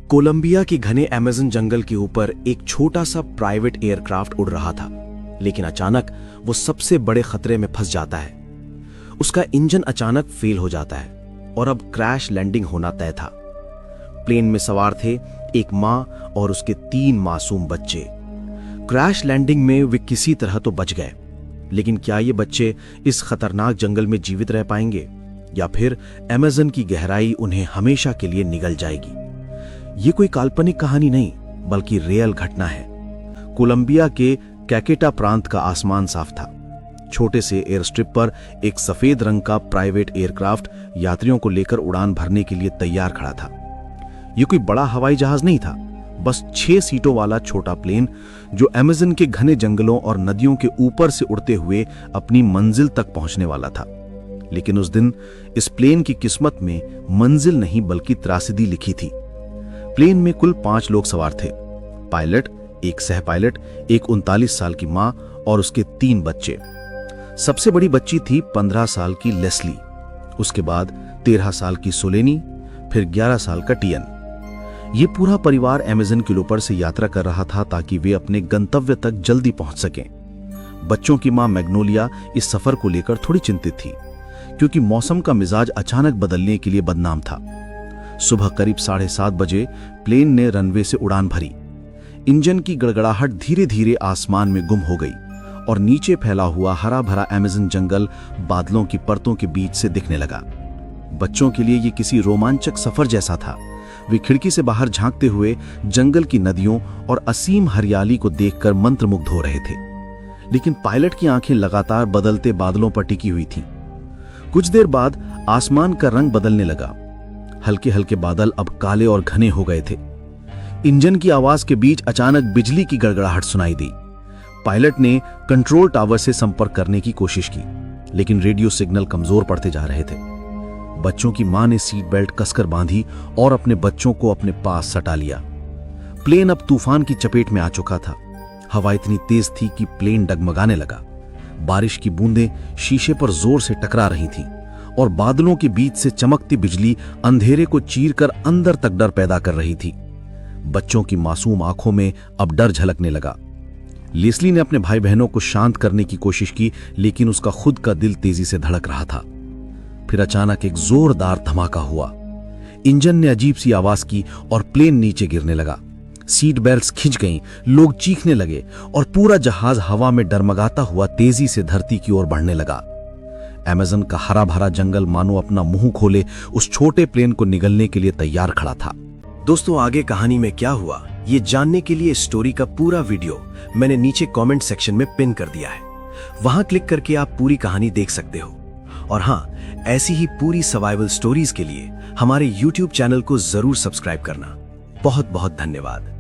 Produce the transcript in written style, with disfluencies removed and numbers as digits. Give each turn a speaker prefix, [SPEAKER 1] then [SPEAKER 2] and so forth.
[SPEAKER 1] Colombia के घने Amazon जंगल के ऊपर एक छोटा सा प्राइवेट एयरक्राफ्ट उड़ रहा था, लेकिन अचानक वो सबसे बड़े खतरे में फंस जाता है। उसका इंजन अचानक फेल हो जाता है और अब क्रैश लैंडिंग होना तय था। प्लेन में सवार थे एक मां और उसके 3 मासूम बच्चे। क्रैश लैंडिंग में वे किसी तरह तो बच गए, लेकिन क्या ये बच्चे इस खतरनाक जंगल में जीवित रह पाएंगे या फिर अमेज़न की गहराई उन्हें हमेशा के लिए निगल जाएगी? ये कोई काल्पनिक कहानी नहीं, बल्कि रियल घटना है। कोलंबिया के कैकेटा प्रांत का आसमान साफ था। छोटे से एयर स्ट्रिप पर एक सफेद रंग का प्राइवेट एयरक्राफ्ट यात्रियों को लेकर उड़ान भरने के लिए तैयार खड़ा था। यह कोई बड़ा हवाई जहाज नहीं था, बस 6 सीटों वाला छोटा प्लेन जो अमेज़न के घने जंगलों और नदियों के ऊपर से उड़ते हुए अपनी मंजिल तक पहुंचने वाला था। लेकिन उस दिन इस प्लेन की किस्मत में मंजिल नहीं बल्कि त्रासदी लिखी थी। प्लेन में कुल 5 लोग सवार थे। पायलट, एक सह पायलट, एक 39 साल की मां और उसके 3 बच्चे। सबसे बड़ी बच्ची थी 15 साल की लेस्ली, उसके बाद 13 साल की सोलेनी, फिर 11 साल का टियन। ये पूरा परिवार अमेज़न के ऊपर से यात्रा कर रहा था ताकि वे अपने गंतव्य तक जल्दी पहुंच सकें। बच्चों की मां मैग्नोलिया इस सफर को लेकर थोड़ी चिंतित थी, क्योंकि मौसम का मिजाज अचानक बदलने के लिए बदनाम था। सुबह करीब 7:30 बजे प्लेन ने रनवे से उड़ान भरी। इंजन की गड़गड़ाहट धीरे धीरे आसमान में गुम हो गई और नीचे फैला हुआ हरा भरा अमेज़न जंगल बादलों की परतों के बीच से दिखने लगा। बच्चों के लिए ये किसी रोमांचक सफर जैसा था। वे खिड़की से बाहर झांकते हुए जंगल की नदियों और असीम हरियाली को देखकर मंत्रमुग्ध हो रहे थे। लेकिन पायलट की आंखें लगातार बदलते बादलों पर टिकी हुई थीं। कुछ देर बाद आसमान का रंग बदलने लगा। हल्के हल्के बादल अब काले और घने हो गए थे। इंजन की आवाज के बीच अचानक बिजली की गड़गड़ाहट सुनाई दी। पायलट ने कंट्रोल टावर से संपर्क करने की कोशिश की, लेकिन रेडियो सिग्नल कमजोर पड़ते जा रहे थे। बच्चों की मां ने सीट बेल्ट कसकर बांधी और अपने बच्चों को अपने पास सटा लिया। प्लेन अब तूफान की चपेट में आ चुका था। हवा इतनी तेज थी कि प्लेन डगमगाने लगा। बारिश की बूंदें शीशे पर जोर से टकरा रही थीं और बादलों के बीच से चमकती बिजली अंधेरे को चीरकर अंदर तक डर पैदा कर रही थी। बच्चों की मासूम आंखों में अब डर झलकने लगा। लेस्ली ने अपने भाई बहनों को शांत करने की कोशिश की, लेकिन उसका खुद का दिल तेजी से धड़क रहा था। फिर अचानक एक जोरदार धमाका हुआ। इंजन ने अजीब सी आवाज की और प्लेन नीचे गिरने लगा। सीट बेल्ट्स खिंच गईं, लोग चीखने लगे और पूरा जहाज हवा में डगमगाता हुआ तेजी से धरती की ओर बढ़ने लगा। अमेज़न का हरा भरा जंगल मानो अपना मुंह खोले उस छोटे प्लेन को निगलने के लिए तैयार खड़ा था। दोस्तों, आगे कहानी में क्या हुआ ये जानने के लिए स्टोरी का पूरा वीडियो मैंने नीचे कमेंट सेक्शन में पिन कर दिया है। वहां क्लिक करके आप पूरी कहानी देख सकते हो। और हां, ऐसी ही पूरी सर्वाइवल स्टोरीज के लिए हमारे YouTube चैनल को जरूर सब्सक्राइब करना। बहुत बहुत धन्यवाद।